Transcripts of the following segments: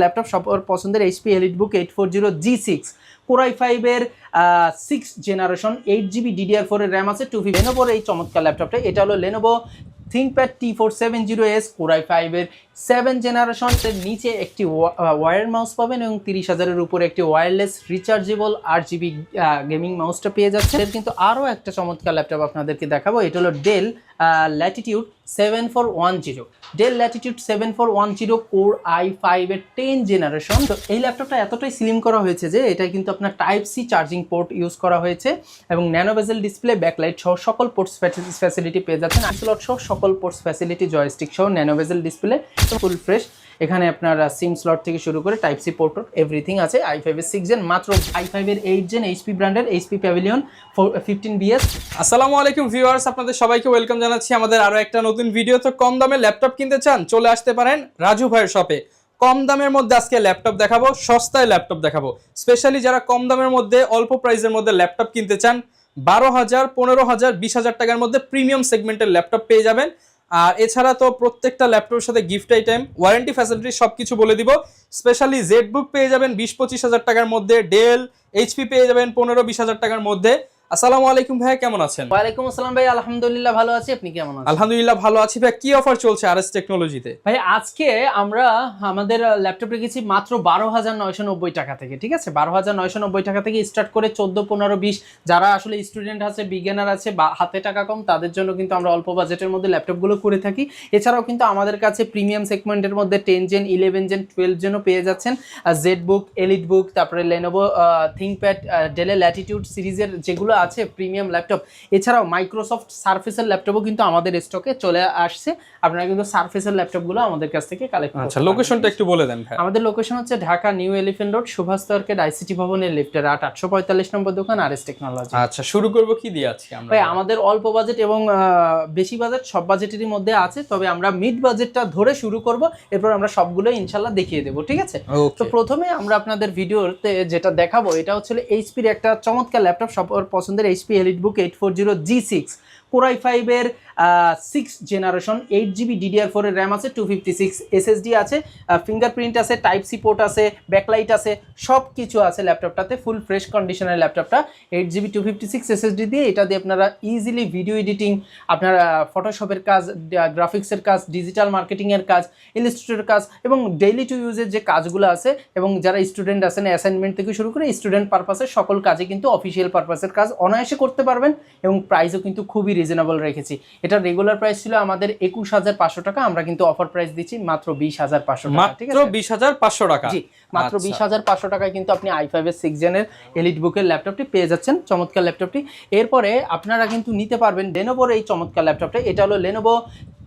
Laptop সবার পছন্দের HP EliteBook 840G6 Core i5 এর 6 জেনারেশন 8GB DDR4 এর RAM আছে 250 Lenovoর এই চমৎকার ল্যাপটপটা এটা হলো Lenovo ThinkPad T470S Core i5 এর 7 জেনারেশন এর নিচে একটি ওয়্যার মাউস পাবেন এবং 30,000 এর উপরে একটি ওয়্যারলেস রিচার্জেবল RGB গেমিং মাউসটা পেয়ে যাচ্ছেন। এর কিন্তু আরো একটা চমৎকার ল্যাপটপ আপনাদেরকে দেখাবো, এটা হলো Dell Latitude 7410 Dell Latitude 7410 Core i5 এর 10 জেনারেশন। তো এই ল্যাপটপটা এতটাই স্লিম করা হয়েছে যে এটা কিন্তু আপনার Type-C চার্জিং পোর্ট ইউজ করা হয়েছে এবং ন্যানো বেজেল ডিসপ্লে, ব্যাকলাইট সহ সকল পোর্টস ফ্যাসিলিটি পেয়ে যাচ্ছেন। আইসোলট সহ সকল পোর্টস ফ্যাসিলিটি, জয়স্টিক সহ nano bezel display, full fresh. এখানে আপনার সিম স্লট থেকে শুরু করে Type-C পোর্ট এভরিথিং আছে। i5 এর 6 জেন, মাত্র i5 এর 8 জেন HP ব্র্যান্ডের HP Pavilion 15BS। আসসালামু আলাইকুম ভিউয়ার্স, আপনাদের সবাইকে ওয়েলকাম জানাচ্ছি আমাদের আরো একটা নতুন ভিডিও। তো কম দামে ল্যাপটপ কিনতে চান, চলে আসতে পারেন রাজু ভাইয়ের শপে। কম দামের মধ্যে আজকে ল্যাপটপ দেখাবো, সস্তায় ল্যাপটপ দেখাবো। স্পেশালি যারা কম দামের মধ্যে অল্প প্রাইসের মধ্যে ল্যাপটপ কিনতে চান, 12,000, 15,000, 20,000 টাকার মধ্যে প্রিমিয়াম সেগমেন্টের ল্যাপটপ পেয়ে যাবেন। আর এছাড়া তো প্রত্যেকটা ল্যাপটপের সাথে গিফট আইটেম, ওয়ারেন্টি ফ্যাসিলিটি সবকিছু বলে দিব। স্পেশালি ZBook পেয়ে যাবেন 20-25,000 টাকার মধ্যে, ডেল HP পেয়ে যাবেন 15-20,000 টাকার মধ্যে। আসসালামু আলাইকুম ভাই, কেমন আছেন? ওয়ালাইকুম আসসালাম ভাই, আলহামদুলিল্লাহ ভালো আছি, আপনি কেমন আছেন? আলহামদুলিল্লাহ ভালো আছি ভাই। কি অফার চলছে RS টেকনোলজিতে? ভাই আজকে আমরা আমাদের ল্যাপটপ রেখেছি মাত্র 12,990 টাকা থেকে, ঠিক আছে? 12,990 টাকা থেকে স্টার্ট করে 14, 15, 20 যারা আসলে স্টুডেন্ট আছে, বিগিনার আছে বা হাতে টাকা কম, তাদের জন্য কিন্তু আমরা অল্প বাজেটের মধ্যে ল্যাপটপগুলো করে থাকি। এছাড়াও কিন্তু আমাদের কাছে প্রিমিয়াম সেগমেন্টের মধ্যে 10 জেন, 11 জেন, 12 জেনও পেয়ে যাচ্ছেন। ZBook, EliteBook, তারপরে Lenovo ThinkPad, Dell Latitude সিরিজের যেগুলো আছে প্রিমিয়াম ল্যাপটপ। এছাড়াও মাইক্রোসফট সারফেসের ল্যাপটপও কিন্তু আমাদের স্টকে চলে আসছে। আপনারা কিন্তু সারফেসের ল্যাপটপগুলো আমাদের কাছ থেকে কালেক্ট করতে পারেন। আচ্ছা, লোকেশনটা একটু বলে দেন ভাই। আমাদের লোকেশন হচ্ছে Dhaka New Elephant Road, Subhash market, ICT ভবনের লিফটের 845 নম্বর দোকান, RS টেকনোলজি। আচ্ছা, শুরু করব কি দিয়ে আজকে আমরা? ভাই আমাদের অল্প বাজেট এবং বেশি বাজেট সব বাজেটেরই মধ্যে আছে, তবে আমরা মিড বাজেটটা ধরে শুরু করব, এরপর আমরা সবগুলো ইনশাআল্লাহ দেখিয়ে দেব, ঠিক আছে? তো প্রথমে আমরা আপনাদের ভিডিওতে যেটা দেখাবো এটা হচ্ছে HP এর একটা চমৎকার ল্যাপটপ, সবার পছন্দের HP EliteBook 840G6 Core i5 এর 6 জেনারেশন 8GB DDR4 এর RAM আছে, 256 SSD আছে, ফিঙ্গারপ্রিন্ট আছে, Type-C পোর্ট আছে, ব্যাকলাইট আছে, সব কিছু আছে ল্যাপটপটাতে। ফুল ফ্রেশ কন্ডিশনের ল্যাপটপটা 8GB 256 SSD দিয়ে, এটা দিয়ে আপনারা ইজিলি ভিডিও এডিটিং, আপনার ফটোশপের কাজ, গ্রাফিক্সের কাজ, ডিজিটাল মার্কেটিংয়ের কাজ, ইলাস্ট্রেটরের কাজ এবং ডেইলি টু ইউজের যে কাজগুলো আছে, এবং যারা স্টুডেন্ট আছেন অ্যাসাইনমেন্ট থেকে শুরু করে স্টুডেন্ট পারপাসের সকল কাজে কিন্তু অফিসিয়াল পারপাসের কাজ অনায়াসে করতে পারবেন এবং প্রাইসও কিন্তু খুবই রিজনেবল রেখেছি। এটা রেগুলার প্রাইস ছিল আমাদের 21,500 টাকা, আমরা কিন্তু অফার প্রাইস দিচ্ছি মাত্র 20,500 টাকা, ঠিক আছে? মাত্র 20,500 টাকা। জি, মাত্র 20,500 টাকায় কিন্তু আপনি i5 এর 6 জেনের EliteBook এর ল্যাপটপটি পেয়ে যাচ্ছেন, চমৎকার ল্যাপটপটি। এরপরে আপনারা কিন্তু নিতে পারবেন Lenovoর এই চমৎকার ল্যাপটপটা, এটা হলো Lenovo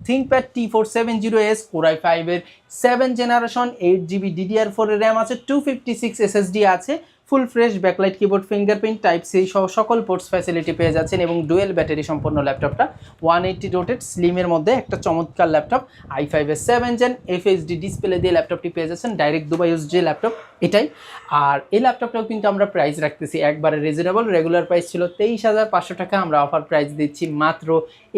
ThinkPad T470S Core i5 এর 7 জেনারেশন 8GB DDR4 এর RAM আছে, 256 SSD আছে, ফুল fresh backlight, keyboard, fingerprint, Type-C সহ সকল পোর্টস ফ্যাসিলিটি পেয়ে যাচ্ছেন এবং ডুয়েল ব্যাটারি সম্পন্ন ল্যাপটপটা 180 ডটেড স্লিমের মধ্যে একটা চমৎকার ল্যাপটপ। i5 এর 7 জেন FHD ডিসপ্লে দিয়ে ল্যাপটপটি পেয়ে যাচ্ছেন, ডাইরেক্ট দুবাই ইউজ যে ল্যাপটপ এটাই। আর এই ল্যাপটপটাও কিন্তু আমরা প্রাইস রাখতেছি একবারে রিজনেবল, রেগুলার প্রাইস ছিল 23,500 টাকা, আমরা অফার প্রাইস দিচ্ছি মাত্র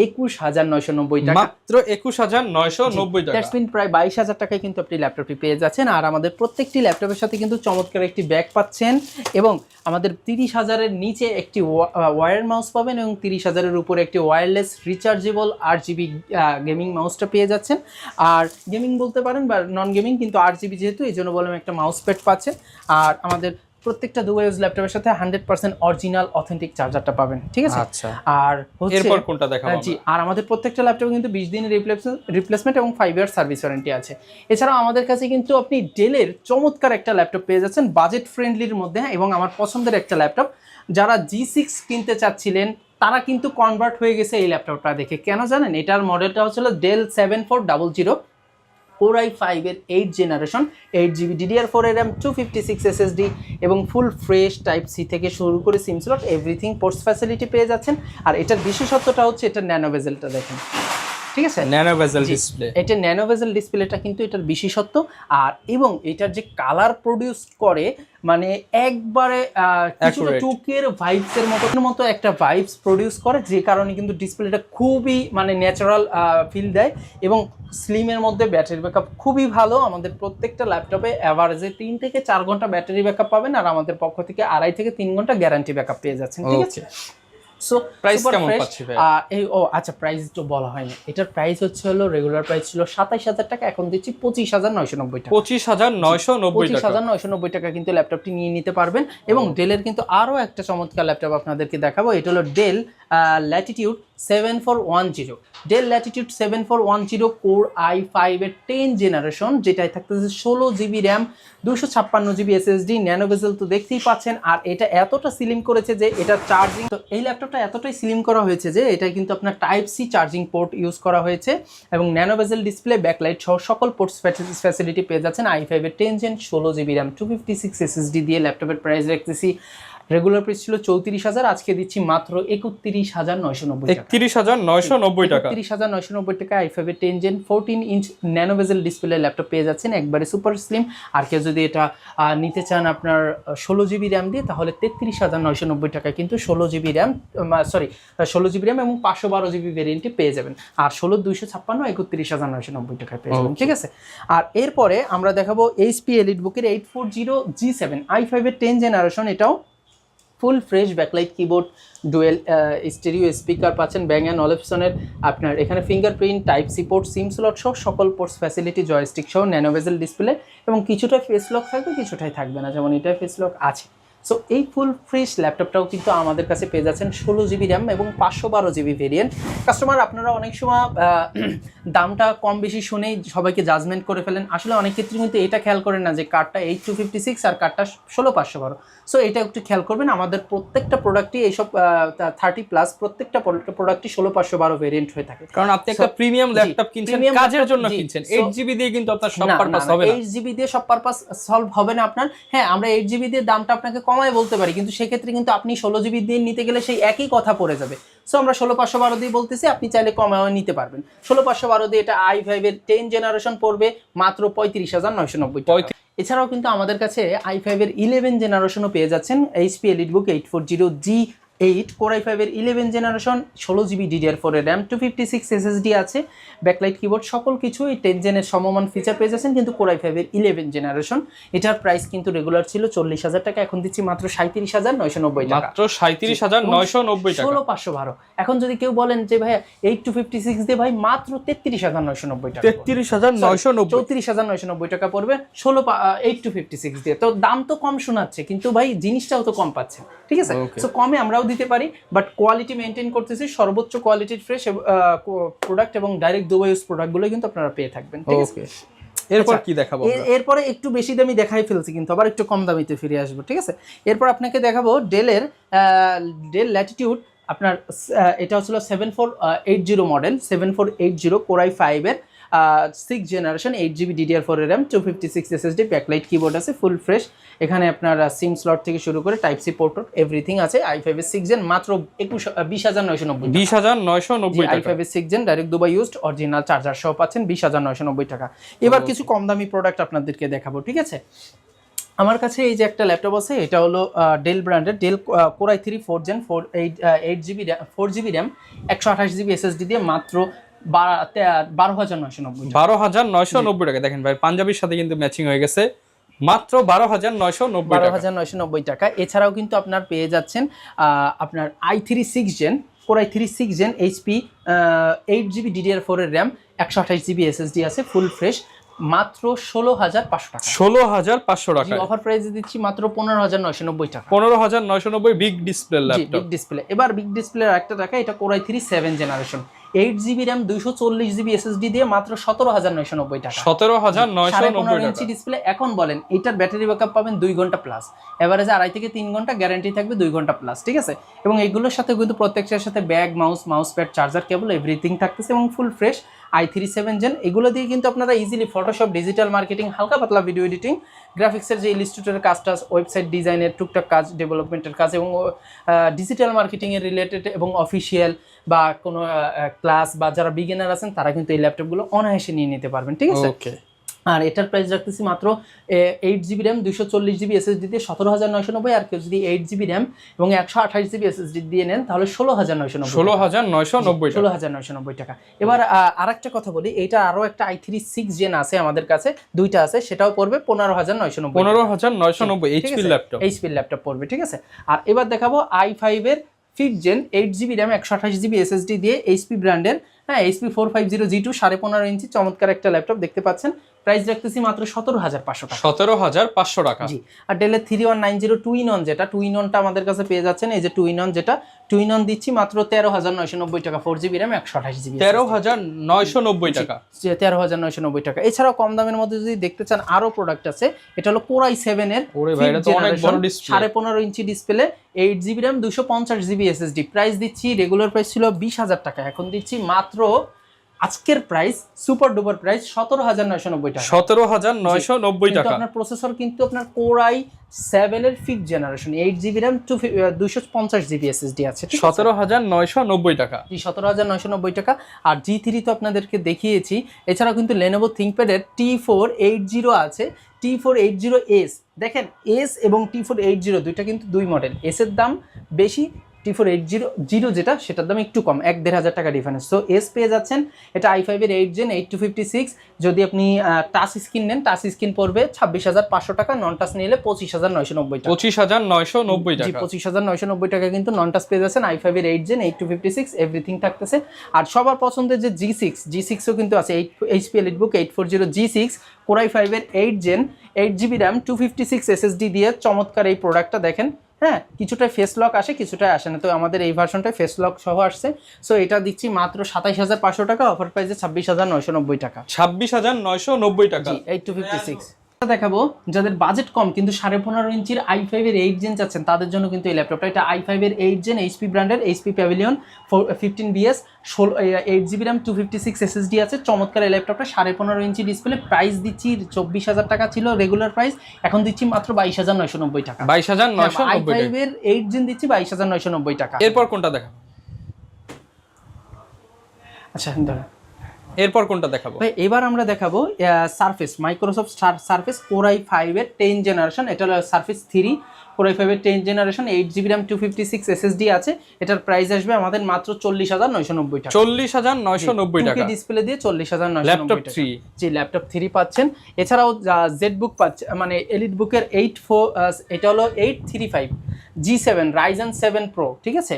21,990 টাকা। মাত্র 21,990 টাকা, দ্যাটস মিন প্রায় 22,000 টাকায় কিন্তু আপনি ল্যাপটপটি পেয়ে যাচ্ছেন। আর আমাদের প্রত্যেকটি ল্যাপটপের সাথে কিন্তু চমৎকার একটি ব্যাগ পাচ্ছেন এবং আমাদের 30,000-এর নিচে একটি ওয়্যার মাউস পাবেন এবং 30,000-এর উপরে একটি ওয়্যারলেস রিচার্জেবল RGB গেমিং মাউসটা পেয়ে যাচ্ছেন। আর গেমিং বলতে পারেন বা নন গেমিং, কিন্তু RGB যেহেতু এই জন্য বললাম একটা মাউস প্যাড পাচ্ছেন। আর আমাদের প্রত্যেকটা দুবাই ইউজ ল্যাপটপের সাথে 100% অরিজিনাল অথেন্টিক চার্জারটা পাবেন, ঠিক আছে? আচ্ছা, আর হচ্ছে এরপর কোনটা দেখাবো? জি, আর আমাদের প্রত্যেকটা ল্যাপটপে কিন্তু 20 দিনের রিপ্লেসমেন্ট এবং 5 ইয়ার সার্ভিস ওয়ারেন্টি আছে। এছাড়াও আমাদের কাছে কিন্তু আপনি ডেলের চমৎকার একটা ল্যাপটপ পেয়ে যাচ্ছেন বাজেট ফ্রেন্ডলির মধ্যে এবং আমার পছন্দের একটা ল্যাপটপ। যারা G6 কিনতে চাচ্ছিলেন তারা কিন্তু কনভার্ট হয়ে গেছে এই ল্যাপটপটা দেখে। কেন জানেন? এটার মডেলটা হচ্ছিল Dell 7400 Core i5 এর 8 জেনারেশন 8GB DDR4 এর RAM, 256 SSD এবং ফুল ফ্রেশ Type-C থেকে শুরু করে সিম স্লট এভরিথিং পোর্টস ফ্যাসিলিটি পেয়ে যাচ্ছেন। আর এটার বিশেষত্বটা হচ্ছে এটা ন্যানো বেজেলটা দেখেন, ঠিক আছে, ন্যানো বেজেল ডিসপ্লে। এটা ন্যানো বেজেল ডিসপ্লেটা কিন্তু এটার বিশেষত্ব। আর এবং এটার যে কালার প্রডিউস করে মানে একবারে কিছুটা 2K এর ভাইবস এর মতো একটা ভাইবস প্রডিউস করে, যে কারণে কিন্তু ডিসপ্লেটা খুবই মানে ন্যাচারাল ফিল দেয়। এবং স্লিমের মধ্যে ব্যাটারি ব্যাকআপ খুবই ভালো। আমাদের প্রত্যেকটা ল্যাপটপে অ্যাভারেজে 3 থেকে 4 ঘন্টা ব্যাটারি ব্যাকআপ পাবেন, আর আমাদের পক্ষ থেকে 2.5 থেকে 3 ঘন্টা গ্যারান্টি ব্যাকআপ পেয়ে যাচ্ছেন। ঠিক আছে, সো প্রাইস কেমন পাচ্ছি ভাই? আচ্ছা, প্রাইস তো বলা হয়নি। এটার প্রাইস হলো রেগুলার প্রাইস ছিল 27000 টাকা, এখন দিচ্ছি 25990 টাকা। 25990 টাকা কিন্তু ল্যাপটপটি নিয়ে নিতে পারবেন। এবং ডেলের কিন্তু আরো একটা চমৎকার ল্যাপটপ আপনাদেরকে দেখাবো। এটা হলো del Latitude 7410। Del Latitude 7410 core i5 এর 10 জেনারেশন, যেটাই থাকতেছে 16GB RAM, 256GB SSD, nano বেজেল তো দেখতেই পাচ্ছেন। আর এটা এতটা স্লিম করেছে যে এটা চার্জিং, তো এই ল্যাপটপটা এতটাই স্লিম করা হয়েছে যে এটা কিন্তু আপনার type C charging port use করা হয়েছে। এবং ন্যানো বেজেল ডিসপ্লে, ব্যাকলাইট সহ সকল পোর্টস ফ্যাসিলিটি পেয়ে যাচ্ছেন। i5 এর 10 জেন 16GB র্যাম, 256 SSD দিয়ে ল্যাপটপের প্রাইস রাখতেছি, রেগুলার প্রাইস ছিল 34000, আজকে দিচ্ছি মাত্র 31990 টাকা। 31990 টাকা। 31990 টাকা i5 এর 10 gen 14 inch nano bezel display laptop পেয়ে যাচ্ছেন, একবারে সুপার স্লিম। আর কেউ যদি এটা নিতে চান আপনার 16GB র্যাম দিয়ে, তাহলে 33990 টাকা কিন্তু 16GB র্যাম 16GB র্যাম এবং 512GB ভেরিয়েন্টে পেয়ে যাবেন। আর 16256 31990 টাকায় পেয়ে যাবেন। ঠিক আছে, আর এরপরে আমরা দেখাবো HP এলিটবুকের 840G7 i5 এর 10 জেনারেশন। এটাও full fresh backlight keyboard, dual stereo speaker পাচ্ছেন, ব্যাং অ্যান্ড অলিপসনের আপনার এখানে fingerprint, type C port, SIM slot সহ সকল পোর্টস ফ্যাসিলিটি, জয়স্টিক সহ, ন্যানো বেজেল ডিসপ্লে এবং কিছুটা ফেস লক থাকবে, কিছুটাই থাকবে না, যেমন এটা ফেস লক আছে। সো এই ফুল ফ্রেশ ল্যাপটপটাও কিন্তু আমাদের কাছে পেয়ে যাচ্ছেন 16GB র্যাম এবং 512GB ভেরিয়েন্ট। কাস্টমার আপনারা অনেক সময় দামটা কম বেশি শুনেই সবাইকে জাজমেন্ট করে ফেলেন। আসলে অনেক ক্ষেত্রে কিন্তু এটা খেয়াল করেন না যে কার্ডটা 8256 আর কার্ডটা 16512। সো এটা একটু খেয়াল করবেন, আমাদের প্রত্যেকটা প্রোডাক্টই এইসব 30+ প্রত্যেকটা প্রোডাক্টই 16512 ভেরিয়েন্ট হয়ে থাকে। কারণ আপনি একটা প্রিমিয়াম ল্যাপটপ কিনছেন, কাজের জন্য কিনছেন। 8GB দিয়ে কিন্তু আপনার সব পারপাস হবে না। 8GB দিয়ে সব পারপাস সলভ হবে না আপনার। হ্যাঁ, আমরা 8GB দিয়ে দামটা আপনাকে কমায় বলতে পারি, কিন্তু সেক্ষেত্রে কিন্তু আপনি 16GB দিয়ে নিতে গেলে সেই একই কথা পড়ে যাবে। সো আমরা 16512 দিয়ে বলতেছি, আপনি চাইলে কমাও নিতে পারবেন। 16512 দিয়ে এটা i5 এর 10 জেনারেশন পড়বে মাত্র 35990 টাকা। এছাড়াও কিন্তু আমাদের কাছে i5 এর 11 জেনারেশনও পেয়ে যাচ্ছেন। HP EliteBook 840G8 core i5 এর 11 জেনারেশন, 16GB DDR4 এর র্যাম, 256 SSD আছে, ব্যাকলাইট কিবোর্ড, সকল কিছু এই 10 জেনের সমমান ফিচার পেয়ে যাচ্ছেন কিন্তু কোর i5 এর 11 জেনারেশন। এটার প্রাইস কিন্তু রেগুলার ছিল 40000 টাকা, এখন দিচ্ছি মাত্র 37990 টাকা। মাত্র 37990 টাকা, 16512। এখন যদি কেউ বলেন যে ভাই 8256 দিয়ে ভাই মাত্র 33990 টাকা, 33990, 34990 টাকা পড়বে 8256 দিয়ে। তো দাম তো কম শোনাচ্ছে, কিন্তু ভাই জিনিসটাও তো কম পাচ্ছেন। ঠিক আছে, সো কমে আমরাও দিতে পারি, বাট কোয়ালিটি মেনটেন করতেছি, সর্বোচ্চ কোয়ালিটির ফ্রেশ প্রোডাক্ট এবং ডাইরেক্ট দুবাই ইউজ প্রোডাক্টগুলো কিন্তু আপনারা পেয়ে থাকবেন। ঠিক আছে, এরপর কি দেখাবো? এরপরে একটু বেশি দামি দেখাই ফেলছি, কিন্তু আবার একটু কম দামিতে ফিরে আসবো। ঠিক আছে, এরপর আপনাকে দেখাবো ডেল ল্যাটিটিউড আপনার, এটা হচ্ছিল 7480 মডেল, 7480 কোর i5 এর 6 জেনারেশন, 8GB DDR4 এর র্যাম, 256 SSD, ব্যাকলাইট কিবোর্ড আছে, ফুল ফ্রেশ। এখানে আপনার সিম স্লট থেকে শুরু করে টাইপ সি পোর্ট এভরিথিং আছে। i5 এর 6 জেন মাত্র 20990, 20990 টাকা। i5 এর 6 gen direct Dubai used original charger সহ পাচ্ছেন 20990 টাকা। এবার কিছু কম দামি প্রোডাক্ট আপনাদেরকে দেখাবো। ঠিক আছে, আমার কাছে এই যে একটা ল্যাপটপ আছে, এটা হলো ডেল ব্র্যান্ডের Dell core i3 4 gen 8GB 4GB RAM, 128GB SSD দিয়ে মাত্র 12990 টাকা। দেখেন ভাই, পাঞ্জাবির সাথে কিন্তু ম্যাচিং হয়ে গেছে, মাত্র 12990 টাকা। এছাড়াও কিন্তু আপনার পেয়ে যাচ্ছেন আপনার i3 6 gen core i3 6 gen HP 8GB DDR4 এর র্যাম, 128GB SSD আছে, ফুল ফ্রেশ, মাত্র 16500 টাকা। 16500 টাকা অফার প্রাইসে দিচ্ছি মাত্র 15990 টাকা। 15990 big display laptop, big display. এবার বিগ ডিসপ্লে একটা টাকা, এটা core i3 7 generation, 8GB RAM, 240GB SSD দিয়ে মাত্র 17990 টাকা। 17990 ইঞ্চি ডিসপ্লে। এখন বলেন এটার ব্যাটারি ব্যাকআপ পাবেন 2 ঘন্টা প্লাস, এভারেজে 2.5 থেকে 3 ঘন্টা, গ্যারান্টি থাকবে 2 ঘন্টা প্লাস। ঠিক আছে, এবং এইগুলোর সাথে কিন্তু প্রত্যেকটার সাথে bag, mouse pad, charger cable everything থাকতেছে এবং ফুল ফ্রেশ। i3 7 জেন, এগুলো দিয়ে কিন্তু আপনারা ইজিলি ফটোশপ, ডিজিটাল মার্কেটিং, হালকা পাতলা ভিডিও এডিটিং, গ্রাফিক্সের যে ইলাস্ট্রেটরের কাজটা, ওয়েবসাইট ডিজাইনের টুকটাক কাজ, ডেভেলপমেন্টের কাজ এবং ডিজিটাল মার্কেটিংয়ের রিলেটেড এবং অফিসিয়াল বা কোনো ক্লাস বা যারা বিগিনার আছেন তারা কিন্তু এই ল্যাপটপগুলো অনায়াসে নিয়ে নিতে পারবেন, ঠিক আছে? আর এটার প্রাইস রাখতেছি মাত্র 8GB র্যাম 240GB SSD দিয়ে 17,990, আর কেউ যদি 8GB র্যাম এবং 128GB SSD দিয়ে নেন তাহলে 16,990 টাকা। এবার আরেকটা কথা বলি, এটা আরো একটা i3 6 জেন আছে আমাদের কাছে, দুইটা আছে, সেটাও পড়বে 15,990 HP ল্যাপটপ পড়বে, ঠিক আছে? আর এবার দেখাবো i5 এর 5th gen 8GB RAM 128GB SSD দিয়ে HP ব্র্যান্ডের, হ্যাঁ, HP 450 G2 15.5 ইঞ্চি চমৎকার একটা ল্যাপটপ দেখতে পাচ্ছেন। প্রাইস রাখতেছি মাত্র 17,500 টাকা। 17,500 টাকা। জি। আর ডেলের 3190 টু ইন অন, যেটা টু ইন অনটা আমাদের কাছে পেয়ে যাচ্ছেন, এই যে টু ইন অন, যেটা টু ইন অন দিচ্ছি মাত্র 13,990 টাকা, 4GB র্যাম 128GB। 13,990 টাকা। 13,990 টাকা। এছাড়াও কম দামের মধ্যে যদি দেখতে চান আরো প্রোডাক্ট আছে, এটা হলো Core i7 এর 15.5 inch display, 8GB RAM 250GB SSD। Price দিচ্ছি, রেগুলার প্রাইস ছিল 20,000 টাকা, এখন দিচ্ছি মাত্র আজকের প্রাইস সুপার ডুপার প্রাইস 17,990 টাকা। 17,990 টাকা। আপনার প্রসেসর কিন্তু আপনার Core i7 এর 5th generation, 8GB RAM 250GB SSD আছে, 17,990 টাকা। 17,990 টাকা। আর G3 তো আপনাদেরকে দেখিয়েছি, এছাড়াও কিন্তু Lenovo ThinkPad-এর T480 আছে, T480S। দেখেন, S এবং T480 দুইটা কিন্তু দুই মডেল, S এর দাম বেশি, T480 যেটা সেটার দাম একটু কম, 1,500 টাকা ডিফারেন্স। সো এস পেয়ে যাচ্ছেন, এটা i5 এর 8 জেন 8256। যদি আপনি টাচ স্ক্রিন নেন, টাচ স্ক্রিন পড়বে 26,500 টাকা, নন টাচ নিলে 25,990 টাকা। 25,990 টাকা। 25,990 টাকা কিন্তু নন টাচ পেয়ে যাচ্ছেন, i5 এর 8 জেন 8256, এভরিথিং থাকতেছে। আর সবার পছন্দের যে G6ও কিন্তু আছে, HP EliteBook 840 G6, Core i5 এর 8 জেন 8GB র্যাম 256 SSD দিয়ে চমৎকার এই প্রোডাক্টটা দেখেন। হ্যাঁ, কিছুটা ফেস লক আসে, কিছুটাই আসে না, তো আমাদের এই ভার্সনটায় ফেস লক সহ আসছে। সো এটা দিচ্ছি মাত্র 27,500 টাকা, অফার প্রাইসে 26,990 টাকা। 26,990 টাকা। 8256 দেখাবো যাদের বাজেট কম কিন্তু 15.5 ইঞ্চির i5 এর 8 জেন চাচ্ছেন তাদের জন্য কিন্তু এই ল্যাপটপটা। এটা i5 এর 8 জেন HP ব্র্যান্ডের, HP Pavilion 15BS 8GB RAM 256 SSD আছে, চমৎকার এই ল্যাপটপটা। 15.5 ইঞ্চি ডিসপ্লে, প্রাইস দিচ্ছি 24,000 টাকা ছিল রেগুলার প্রাইস, এখন দিচ্ছি মাত্র 22,990 টাকা। 22,990 টাকা। i5 এর 8 জেন দিচ্ছি 22,990 টাকা। এরপর কোনটা দেখাবো? আচ্ছা, দাঁড়া, এরপর কোনটা দেখাবো? ভাই এবার আমরা দেখাবো surface, Microsoft surface Core i5 এর 10 জেনারেশন, এটা হলো সারফেস 3 Core i5 এর 10 জেনারেশন, 8GB র্যাম 256 SSD আছে। এটার প্রাইস আসবে আমাদের মাত্র 40,990 টাকা। 40,990 টাকা ডিসপ্লে দিয়ে 40,990 ল্যাপটপ টাকা। 3। জি, ল্যাপটপ 3 পাচ্ছেন। এছাড়াও জেডবুক পাচ্ছেন, মানে EliteBook এর এটা হলো 835 G7 Ryzen 7 Pro, ঠিক আছে,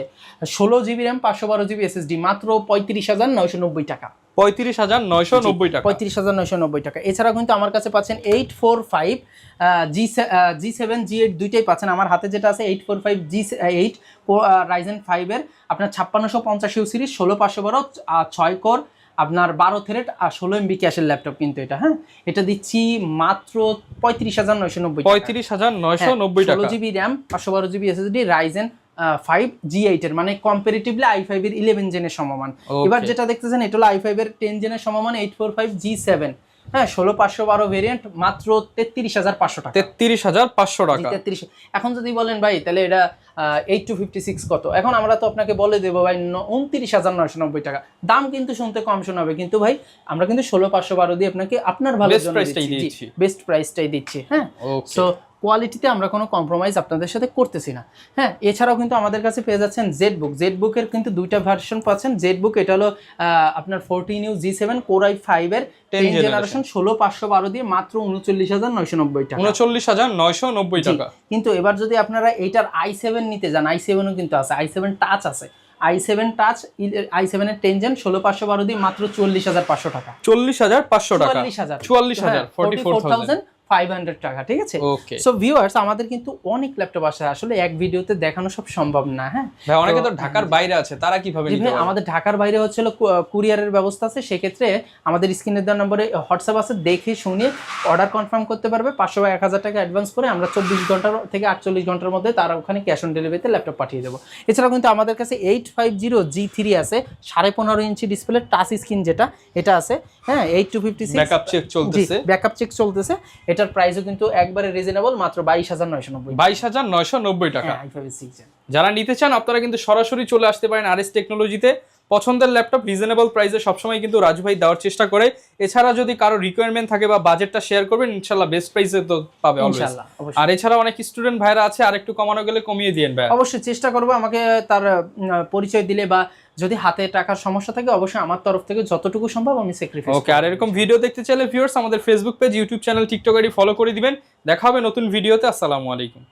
16GB র্যাম 512GB SSD, মাত্র 35,990 টাকা। 35,990 টাকা। 35,990 টাকা। এছাড়াও কিন্তু আমার কাছে পাচ্ছেন 845 G7 G8 দুইটাই পাচ্ছেন। আমার হাতে যেটা আছে 845 G8 Ryzen 5 এর আপনার 5650 সিরিজ, 16512, 6 কোর, আপনার 12 থ্রেড আর 16 MB ক্যাশের ল্যাপটপ কিন্তু এটা। হ্যাঁ, এটা দিচ্ছি মাত্র 35,990 টাকা। 35,990 টাকা। 16GB RAM 512GB SSD, Ryzen 5 G8 এর, মানে কম্পারেটিভলি i5 এর 11 জেনের সমমান। এবার যেটা দেখতেছেন এটা হলো i5 এর 10 জেনের সমমান 845 G7, হ্যাঁ, 16512 ভেরিয়েন্ট, মাত্র 33,500 টাকা। 33,500 টাকা। 33। এখন যদি বলেন ভাই তাহলে এটা 8256 কত, এখন আমরা তো আপনাকে বলে দেবো ভাই 29,990 টাকা। দাম কিন্তু শুনতে কম শোনাবে, কিন্তু ভাই আমরা কিন্তু 16,512 দিয়ে আপনাকে আপনার ভালো জন্য দিচ্ছি, বেস্ট প্রাইসটাই দিচ্ছি। হ্যাঁ, সো কোয়ালিটিতে আমরা কোনো কম্প্রোমাইজ আপনাদের সাথে করতেছি না। হ্যাঁ, এছাড়াও কিন্তু আমাদের কাছে পেয়ে যাচ্ছেন জেডবুকের কিন্তু দুইটা ভার্সন পাচ্ছেন। জেডবুক এটা হলো আপনার 14U G7 Core i5 এর 10 জেনারেশন, 16,512 দিয়ে মাত্র 39,990 টাকা। 39,990 টাকা। কিন্তু এবার যদি আপনারা এইটার i7 নিতে যান, i7ও কিন্তু আছে, i7 টাচ আছে, i7 টাচ i7 এর 10 জেন 16,512 দিয়ে মাত্র 40,500 টাকা। 40,500 টাকা। 44,000 44,000 44,000 500 টাকা, ঠিক আছে? ওকে। সো ভিউয়ার্স, আমাদের কিন্তু অনেক ল্যাপটপ আসে, আসলে এক ভিডিওতে দেখানো সব সম্ভব না। হ্যাঁ ভাই, অনেকে তো ঢাকার বাইরে আছে, তারা কিভাবে নিতে পারবে? আমাদের ঢাকার বাইরে হচ্ছিল কুরিয়ারের ব্যবস্থা আছে, সেক্ষেত্রে আমাদের স্ক্রিনের দেওয়া নম্বরে হোয়াটসঅ্যাপ আছে, দেখে শুনে অর্ডার কনফার্ম করতে পারবে। 500 বা 1000 টাকা অ্যাডভান্স করে আমরা 24 ঘন্টা থেকে 48 ঘন্টার মধ্যে তারা ওখানে ক্যাশ অন ডেলিভারিতে ল্যাপটপ পাঠিয়ে দেবো। এছাড়াও কিন্তু আমাদের কাছে 850G3 আছে, 15.5 ইঞ্চি ডিসপ্লে টাচ স্ক্রিন, যেটা এটা আছে। হ্যাঁ, 8256 ব্যাকআপ চেক চলতেছে। ব্যাকআপ চেক চলতেছে। এটার প্রাইসও কিন্তু একবারে রিজনেবল, মাত্র 22,990। 22,990 টাকা। হ্যাঁ, 856 যারা নিতে চান আপনারা কিন্তু সরাসরি চলে আসতে পারেন আরএস টেকনোলজিতে। পছন্দের ল্যাপটপ রিজনেবল প্রাইসে সবসময় কিন্তু রাজু ভাই দেওয়ার চেষ্টা করে। এছাড়া যদি কারো রিকোয়ারমেন্ট থাকে বা বাজেটটা শেয়ার করবেন, ইনশাআল্লাহ বেস্ট প্রাইসে তো পাবে অলওয়েজ। ইনশাআল্লাহ, আর এছাড়া অনেক স্টুডেন্ট ভাইরা আছে, আর একটু কমানো গেলে কমিয়ে দিয়েন ভাই। অবশ্যই চেষ্টা করব, আমাকে তার পরিচয় দিলে বা যদি হাতে টাকার সমস্যা থাকে, অবশ্যই আমার তরফ থেকে যতটুকু সম্ভব আমি স্যাক্রিফাইস। ওকে, আর এরকম ভিডিও দেখতে চাইলে ভিউয়ার্স আমাদের Facebook page, YouTube channel, TikTok ID follow করে দিবেন। দেখা হবে নতুন ভিডিওতে। আসসালামু আলাইকুম।